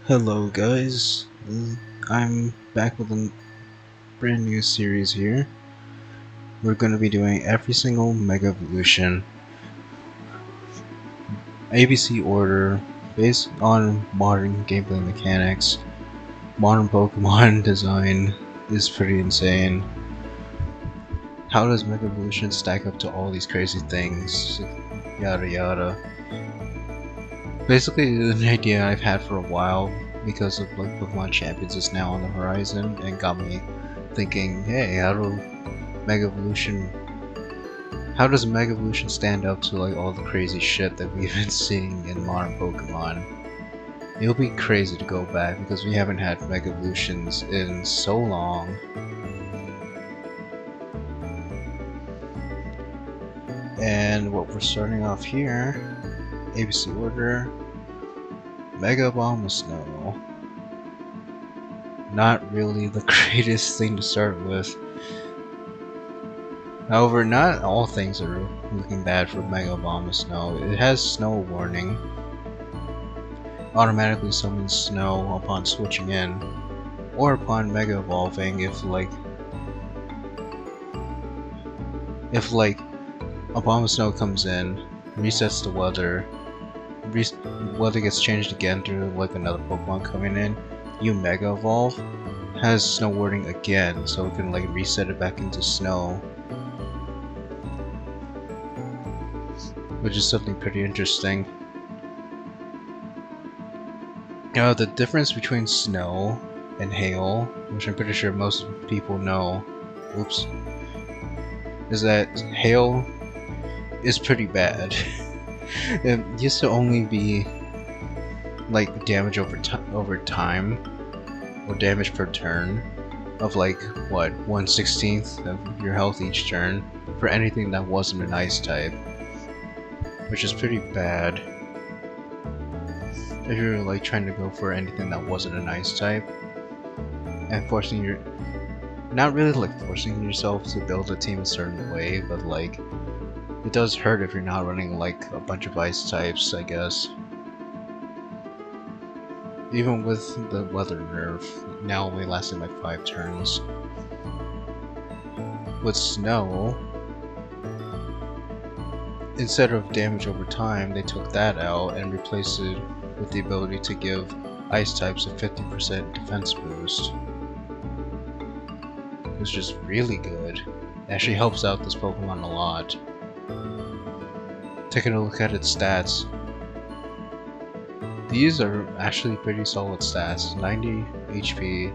Hello guys, I'm back with a brand new series here. We're going to be doing every single Mega Evolution ABC order based on modern gameplay mechanics. Modern Pokemon design is pretty insane. How does Mega Evolution stack up to all these crazy things? Yada yada. Basically, an idea I've had for a while because of like Pokemon Champions is now on the horizon and got me thinking, hey, Mega Evolution how does Mega Evolution stand up to like all the crazy shit that we've been seeing in modern Pokemon? It'll be crazy to go back because we haven't had Mega Evolutions in so long. And what we're starting off here, ABC order, Mega Abomasnow. Not really the greatest thing to start with. However, not all things are looking bad for Mega Abomasnow. It has snow warning. Automatically summons snow upon switching in, or upon Mega Evolving if Abomasnow comes in, resets the weather, weather gets changed again through like another Pokemon coming in, you Mega Evolve, has snow warning again, so it can like reset it back into snow. Which is something pretty interesting. The difference between snow and hail, which I'm pretty sure most people know, is that hail is pretty bad. It used to only be like damage over time, or damage per turn, of like what 1/16 of your health each turn for anything that wasn't an ice type, which is pretty bad. If you're like trying to go for anything that wasn't an ice type, and not really like forcing yourself to build a team a certain way, but like it does hurt if you're not running like a bunch of ice types, I guess. Even with the weather nerf, now only lasting like 5 turns. With snow, instead of damage over time, they took that out and replaced it with the ability to give ice types a 50% defense boost. Which is really good. It actually helps out this Pokemon a lot. Taking a look at its stats, these are actually pretty solid stats. 90 HP,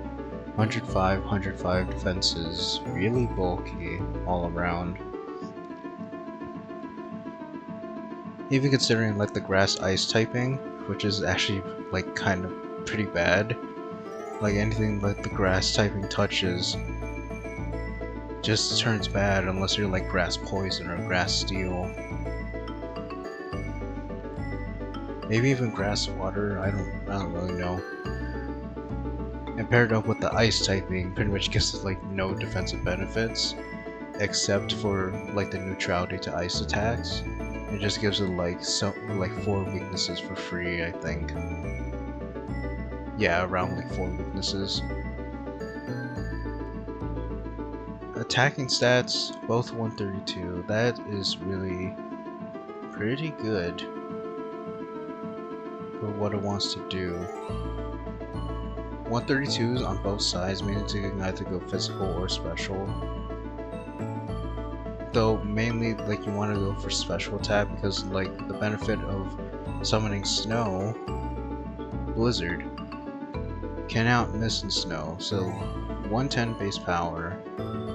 105 defenses, really bulky all around. Even considering like the grass ice typing, which is actually like kind of pretty bad. Like anything like the grass typing touches just turns bad unless you're like grass poison or grass steel. Maybe even grass water, I don't really know. And paired up with the ice typing, pretty much gives it like no defensive benefits, except for like the neutrality to ice attacks. It just gives it like 4 weaknesses for free, I think. Yeah, around like 4 weaknesses. Attacking stats, both 132. That is really pretty good for what it wants to do. 132s on both sides, meaning you can either go physical or special. Though mainly like you want to go for special attack because like the benefit of summoning snow, blizzard, can outmiss in snow. So 110 base power,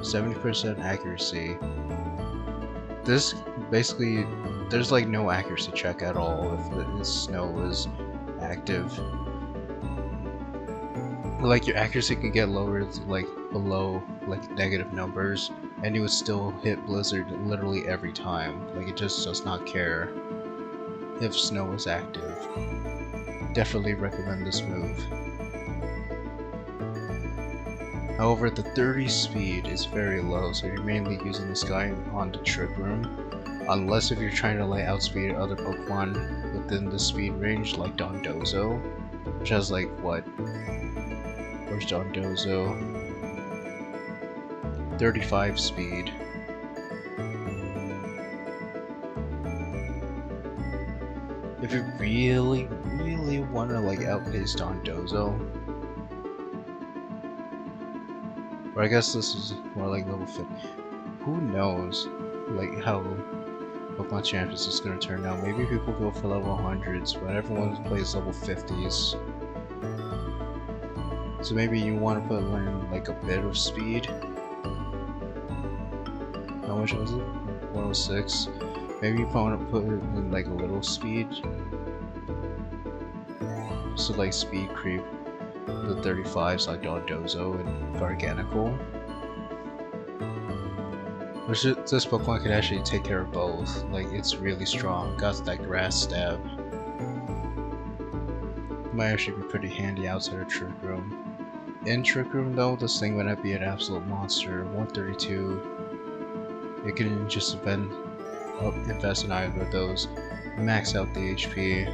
70% accuracy. This basically, there's like no accuracy check at all if the snow is active. Like your accuracy can get lowered to like below like negative numbers, and you would still hit blizzard literally every time. Like it just does not care if snow is active. Definitely recommend this move. However, the 30 speed is very low, so you're mainly using this guy on the Trick Room, unless if you're trying to like outspeed other Pokemon within the speed range like Dondozo. which has like what? Where's Don Dozo? 35 speed. If you really want to like outpace Don Dozo, or I guess this is more like level 50. Who knows, like how Pokemon Champions is going to turn out. Maybe people go for level 100s, but everyone plays level 50s. So maybe you want to put in like a bit of speed. How much was it? 106. Maybe you want to put in like a little speed. So like speed creep the 35s like Dondozo and Garganical. Which this Pokemon can actually take care of both. Like it's really strong. Got that grass stab. Might actually be pretty handy outside of Trick Room. In Trick Room though, this thing would not be an absolute monster. 132. You can just invest in either of those. Max out the HP.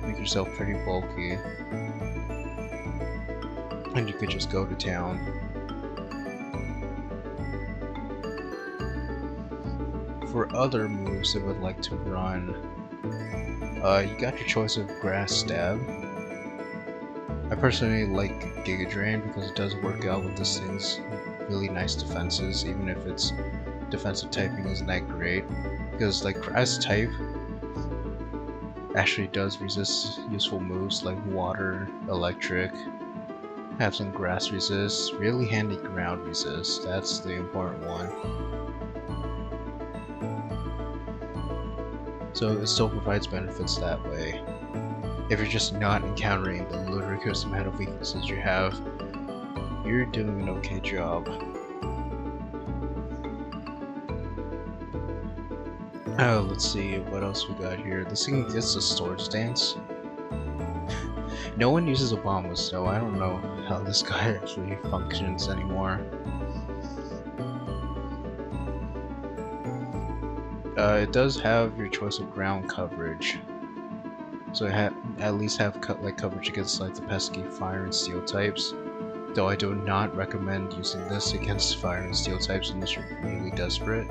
Make yourself pretty bulky. And you could just go to town. For other moves that would like to run, you got your choice of Grass Stab. I personally like Giga Drain because it does work out with this thing's really nice defenses, even if its defensive typing isn't that great. Because like Grass type actually does resist useful moves like Water, Electric, have some Grass resist, really handy Ground resist, that's the important one. So it still provides benefits that way. If you're just not encountering the ludicrous amount of weaknesses you have, you're doing an okay job. Oh, let's see what else we got here. This thing gets a Swords Dance. No one uses Abomasnow. I don't know how this guy actually functions anymore. It does have your choice of ground coverage, so at least have coverage against like the pesky fire and steel types. Though I do not recommend using this against fire and steel types unless you're really desperate.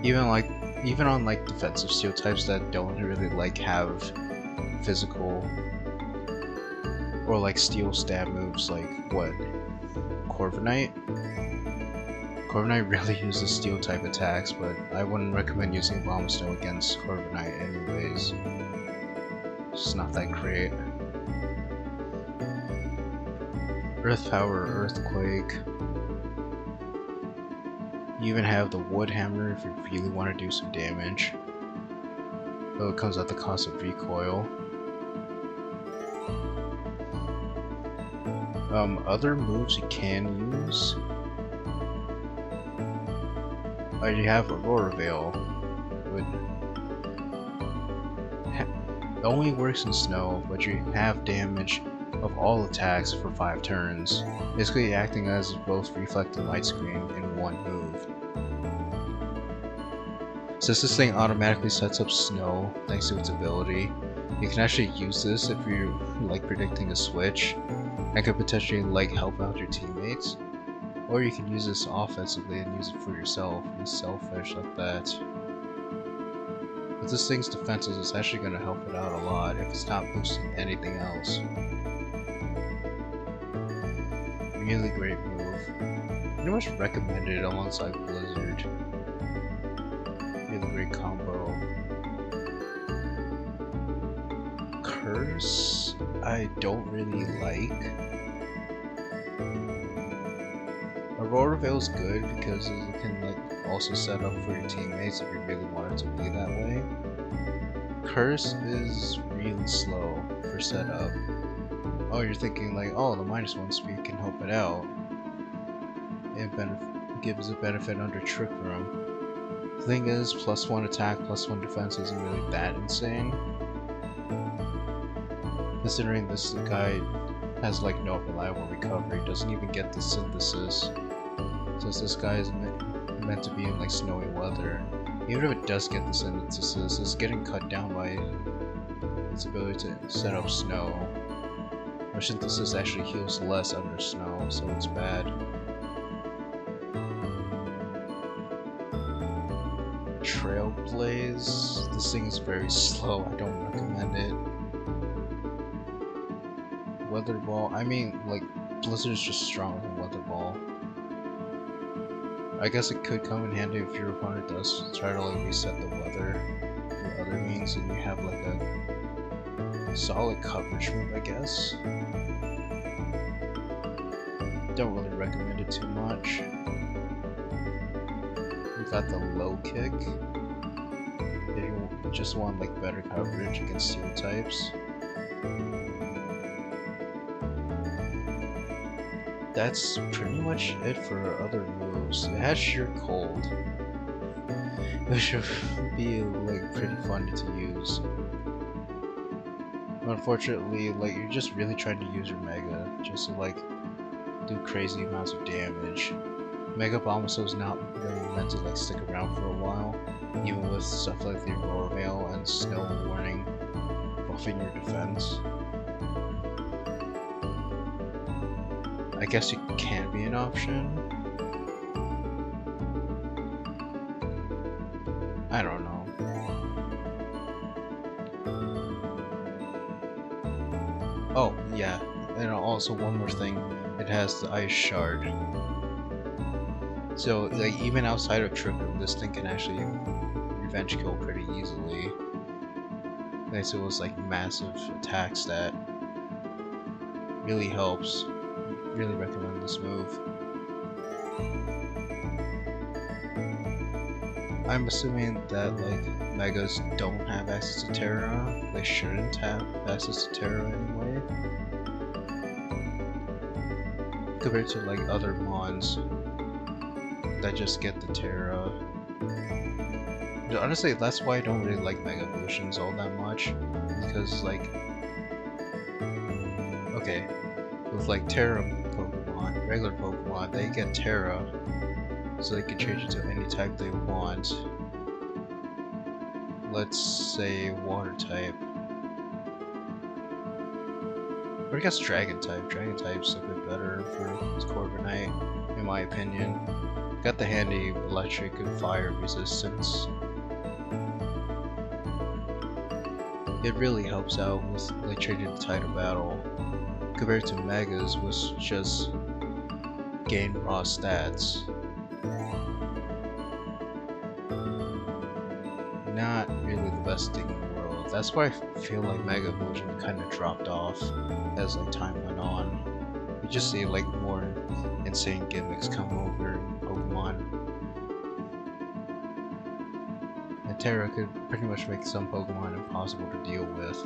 Even on like defensive steel types that don't really like have physical or like steel stab moves, like what, Corviknight? Corviknight really uses steel type attacks, but I wouldn't recommend using Abomasnow against Corviknight anyways. It's just not that great. Earth Power, Earthquake. You even have the Wood Hammer if you really want to do some damage. Though it comes at the cost of recoil. Other moves you can use. You have Aurora Veil. It only works in snow, but you have damage of all attacks for 5 turns, basically acting as both Reflect and Light Screen in one move. Since this thing automatically sets up snow thanks to its ability, you can actually use this if you're like predicting a switch, and could potentially like help out your teammates. Or you can use this offensively and use it for yourself. Be selfish like that. With this thing's defenses, it's actually going to help it out a lot if it's not boosting anything else. Really great move. Pretty much recommended alongside Blizzard. Really great combo. Curse, I don't really like. Aurora Veil's good because it can like also set up for your teammates if you really want it to be that way. Curse is really slow for setup. Oh, you're thinking like, oh, the -1 speed can help it out. It gives a benefit under Trick Room. The thing is, +1 attack, +1 defense isn't really that insane. Considering this guy has like no reliable recovery, doesn't even get the synthesis. Since this guy is meant to be in like snowy weather. Even if it does get the synthesis, it's getting cut down by its ability to set up snow. Or synthesis actually heals less under snow, so it's bad. Trailblaze. This thing is very slow, I don't recommend it. Weather Ball, I mean, like, Blizzard's just stronger than Weather Ball. I guess it could come in handy if your opponent does try to like reset the weather through other means and you have like a solid coverage move, I guess. Don't really recommend it too much. We got the low kick. If you just want like better coverage against steel types. That's pretty much it for other moves. It has sheer cold, which should be like pretty fun to use. Unfortunately, like you're just really trying to use your Mega just to like do crazy amounts of damage. Mega Abomasnow is not really meant to like stick around for a while, even with stuff like the Aurora Veil and Snow Warning buffing your defense. I guess it can be an option. I don't know. Oh, yeah. And also one more thing, it has the Ice Shard. So, like, even outside of Trick Room, this thing can actually revenge kill pretty easily. Thanks to its like massive attack stat. Really helps. Really recommend this move. I'm assuming that like Megas don't have access to Terra. They shouldn't have access to Terra anyway. Compared to like other mons that just get the Terra. Honestly, that's why I don't really like Mega Evolutions all that much. Because like, okay, with like Terra Pokemon, regular Pokemon, they get Terra, so they can change it to any type they want. Let's say Water type. Or I guess Dragon type. Dragon type's a bit better for Corviknight, in my opinion. Got the handy electric and fire resistance. It really helps out with like changing the tide of battle. Compared to Megas, which just gain raw stats. Not really the best thing in the world. That's why I feel like Mega Evolution kind of dropped off as like time went on. You just see like more insane gimmicks come over in Pokemon. And Terra could pretty much make some Pokemon impossible to deal with.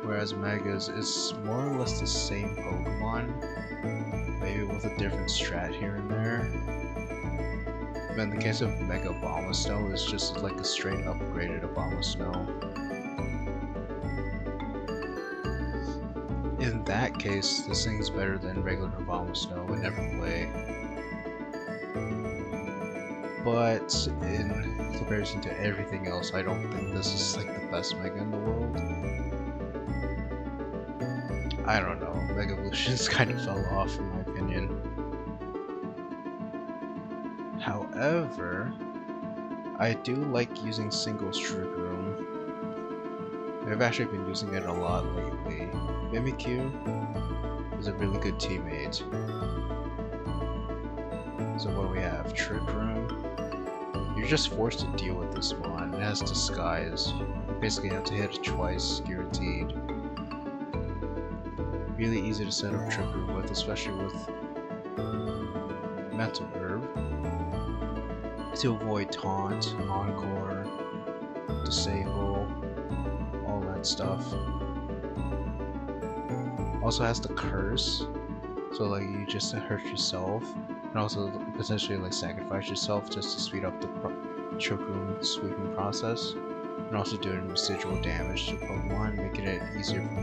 Whereas Megas is more or less the same Pokemon, maybe with a different strat here and there. But in the case of Mega Abomasnow, it's just like a straight upgraded Abomasnow. In that case, this thing's better than regular Abomasnow in every way. But in comparison to everything else, I don't think this is like the best Mega in the world. I don't know, Mega Evolutions kind of fell off in my opinion. However, I do like using Singles Trick Room. I've actually been using it a lot lately. Mimikyu is a really good teammate. So what do we have? Trick Room. You're just forced to deal with this one. It has Disguise. You basically have to hit it twice, guaranteed. Really easy to set up Trick Room with, especially with Mental Herb. To avoid Taunt, Encore, Disable, all that stuff. Also has the Curse, so like you just hurt yourself, and also potentially like sacrifice yourself just to speed up the Trick Room sweeping process, and also doing residual damage to Pokemon, making it easier for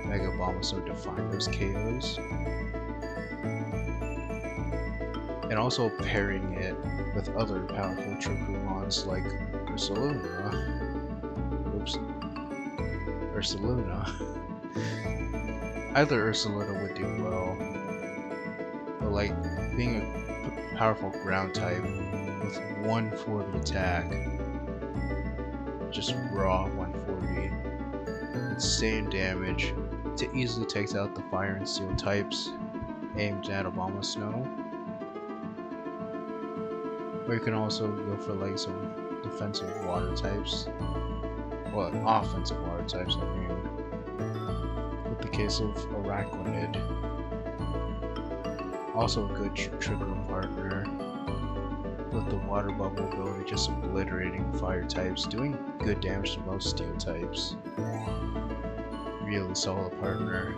Mega Abomasnow to find those KOs. And also pairing it with other powerful trick room mons like Ursaluna. Oops. Ursaluna. Either Ursaluna would do well, but like being a powerful ground type with 140 attack, just raw 140, insane damage, to easily takes out the fire and steel types aimed at Abomasnow. Or you can also go for like some defensive water types, well, offensive water types I mean, with the case of Araquanid. Also a good trick room partner with the water bubble ability, just obliterating fire types, doing good damage to most steel types. Really solid partner.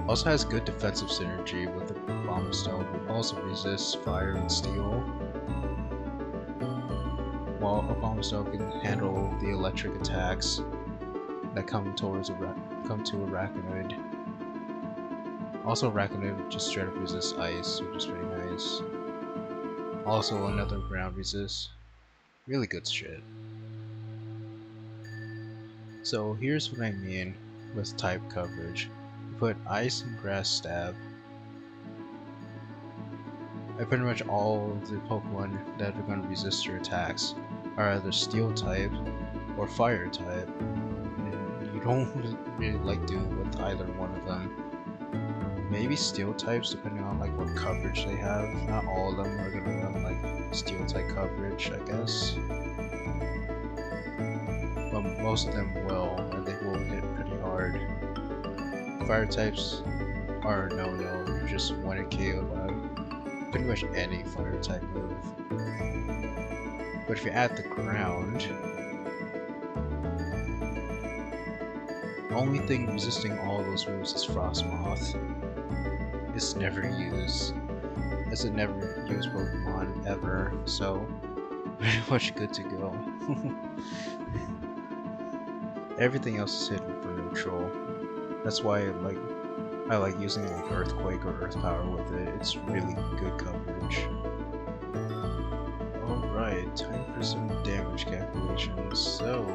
Also has good defensive synergy with the Abomasnow, who also resists fire and steel, while Abomasnow can handle the electric attacks that come to Araquanid. Also, Araquanid just straight up resists ice, which is pretty nice. Also, another ground resist. Really good shit. So here's what I mean with type coverage. You put ice and grass stab. And pretty much all of the Pokemon that are going to resist your attacks are either steel type or fire type. And you don't really like doing with either one of them. Maybe steel types, depending on like what coverage they have. Not all of them are going to run like steel type coverage, I guess. But most of them will, and they will hit pretty hard. Fire types are no-no, you just want to KO by pretty much any fire type move. But if you're at the ground, the only thing resisting all those moves is Frostmoth. It's never used. It's a never used Pokemon ever, so pretty much good to go. Everything else is hidden for neutral. That's why I like using like Earthquake or Earth Power with it. It's really good coverage. Alright, time for some damage calculations. So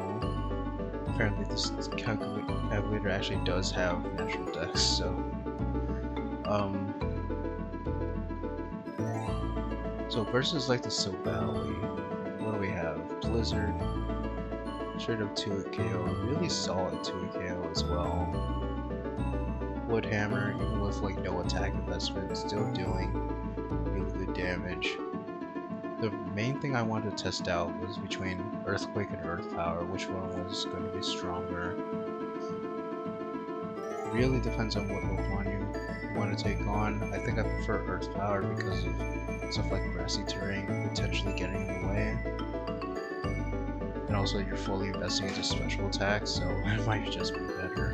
apparently this calculator actually does have natural dex, so so versus like the Silvally, what do we have? Blizzard, straight up 2-hit KO, really solid 2-hit KO as well. Wood Hammer, even with like no attack investment, still doing really good damage. The main thing I wanted to test out was between Earthquake and Earth Power, which one was going to be stronger. Really depends on what Pokemon you want to take on. I think I prefer Earth Power because of stuff like grassy terrain potentially getting in the way. And also you're fully investing into special attacks, so it might just be better.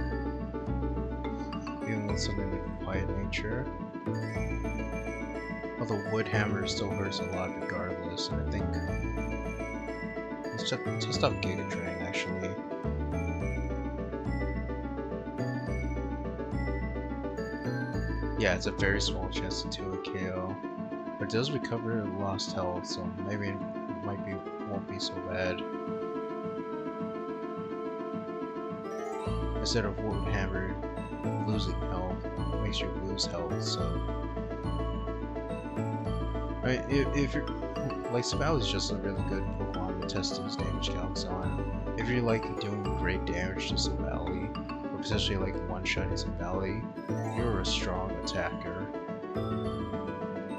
Even with something like Quiet Nature. Although Wood Hammer still hurts a lot regardless, and I think let's test out Giga Drain actually. Yeah, it's a very small chance to 2-hit KO. But it does recover lost health, so maybe it won't be so bad. Instead of Wood Hammer losing health, it makes you lose health, so right, if you're like Silvally is just a really good Pokemon to test these damage calcs on. If you're like doing great damage to Silvally, or potentially like one-shotting Silvally, you're a strong attacker.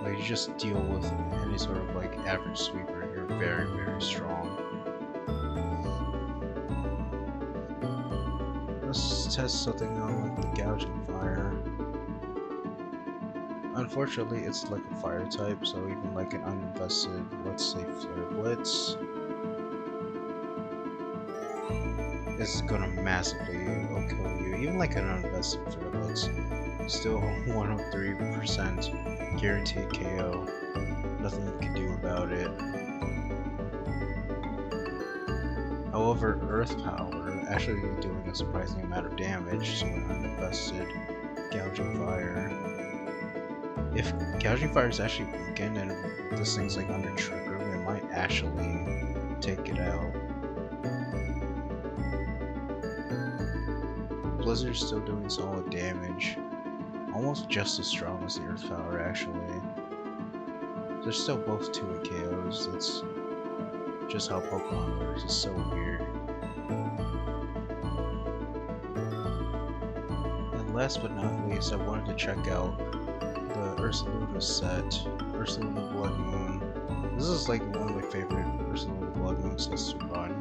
Like you just deal with any sort of like average sweeper, you're very, very strong. Let's test something on like the Gouging Fire. Unfortunately, it's like a fire type, so even like an uninvested, let's say Flare Blitz, is gonna massively kill you. Even like an uninvested Flare Blitz, still 103% guaranteed KO. Nothing you can do about it. However, Earth Power actually doing a surprising amount of damage to an uninvested Gouging Fire. If Gouging Fire is actually weakened and this thing's like under trigger might actually take it out. Blizzard's still doing solid damage, almost just as strong as the Earth Power actually. They're still both 2-hit KOs. That's just how Pokemon works. It's so weird. And last but not least, I wanted to check out the Ursaluna set, Ursaluna Blood Moon. This is like one of my favorite Ursaluna Blood Moon sets to run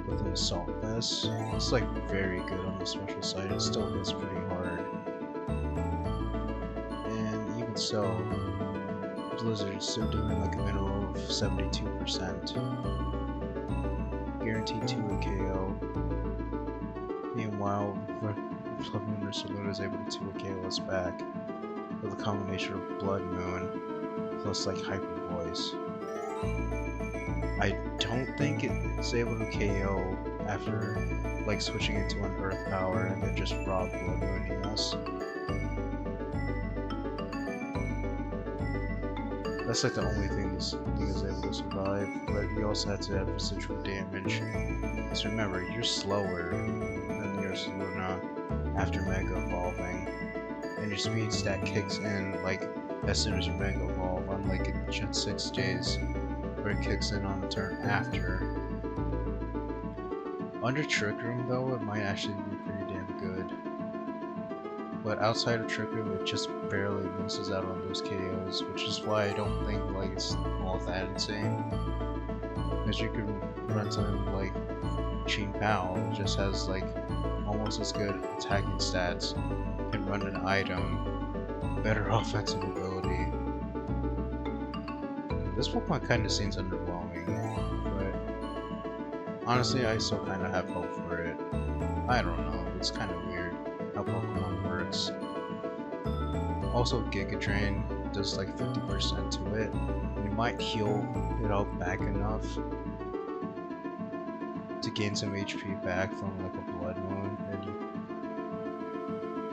with an Assault Vest. It's like very good on the special side. It still hits pretty hard. And even so, Blizzard's still doing like a minimum of 72%. Guaranteed 2-hit KO. Meanwhile, Blood Moon Ursaluna is able to 2-hit KO us back with a combination of Blood Moon plus like Hyper Voice. I don't think it's able to KO after like switching into an Earth Power and then just raw Blood Mooning us. That's like the only thing this thing is able to survive, but you also have to have residual damage. Because remember, you're slower than the Ursaluna after Mega Evolving, and your speed stat kicks in like as soon as you Mega Evolve, unlike in Gen 6 days, where it kicks in on the turn after. Under Trick Room though, it might actually be pretty damn good. But outside of Trick Room, it just barely misses out on those KOs, which is why I don't think like it's all that insane. Because you can run something like Ching Pao, it just has like almost as good attacking stats, can run an item, better offensive ability. This Pokemon kind of seems underwhelming, but honestly I still kind of have hope for it. I don't know, it's kind of weird how Pokemon works. Also, Giga Drain does like 50% to it, and you might heal it all back enough to gain some HP back from like a Blood Moon.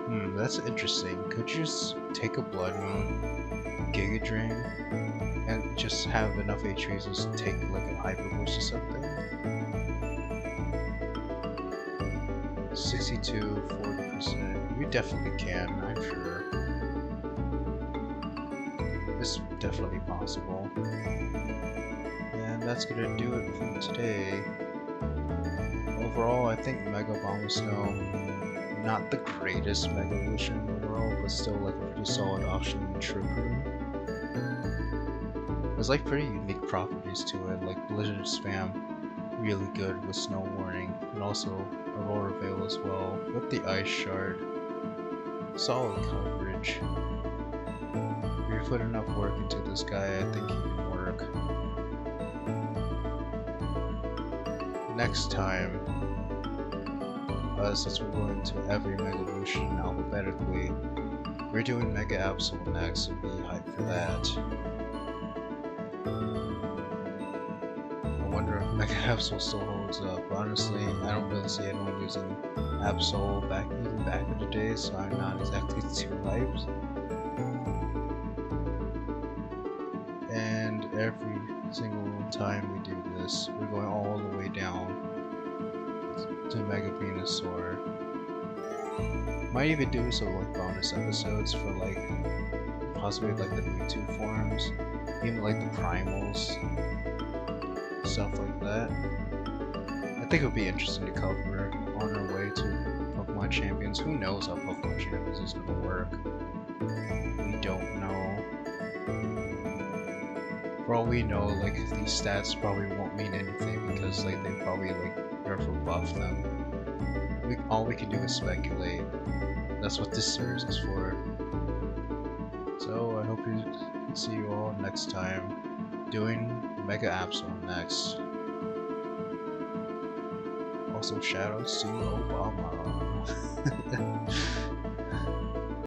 And that's interesting. Could you just take a Blood Moon, Giga Drain, and just have enough HP to just take like a Hyper Boost or something? 62, 40%. You definitely can, I'm sure. It's definitely possible. And that's gonna do it for today. Overall, I think Mega Abomasnow, not the greatest Mega Evolution in the world, but still like a pretty solid option in Trick Room. There's like pretty unique properties to it, like Blizzard Spam, really good with Snow Warning, and also Aurora Veil as well, with the Ice Shard. Solid coverage. If you put enough work into this guy, I think he can work. Next time, since we're going to every Mega Evolution alphabetically, we're doing Mega Absol next, so be hyped for that. I wonder if Mega Absol still holds up. Honestly, I don't really see anyone using Absol even back in the day, so I'm not exactly too hyped. And every single time we do this, we're going all the way down to Mega Venusaur. Might even do some like bonus episodes for like possibly like the Mewtwo forms, even like the primals, stuff like that. I think it would be interesting to cover on our way to Pokemon Champions. Who knows how Pokemon Champions is going to work? We don't know. For all we know, like these stats probably won't mean anything because like they probably like nerf buff them. All we can do is speculate. That's what this series is for. So I hope you see you all next time doing Mega Absol next. Also shoutouts to Obama.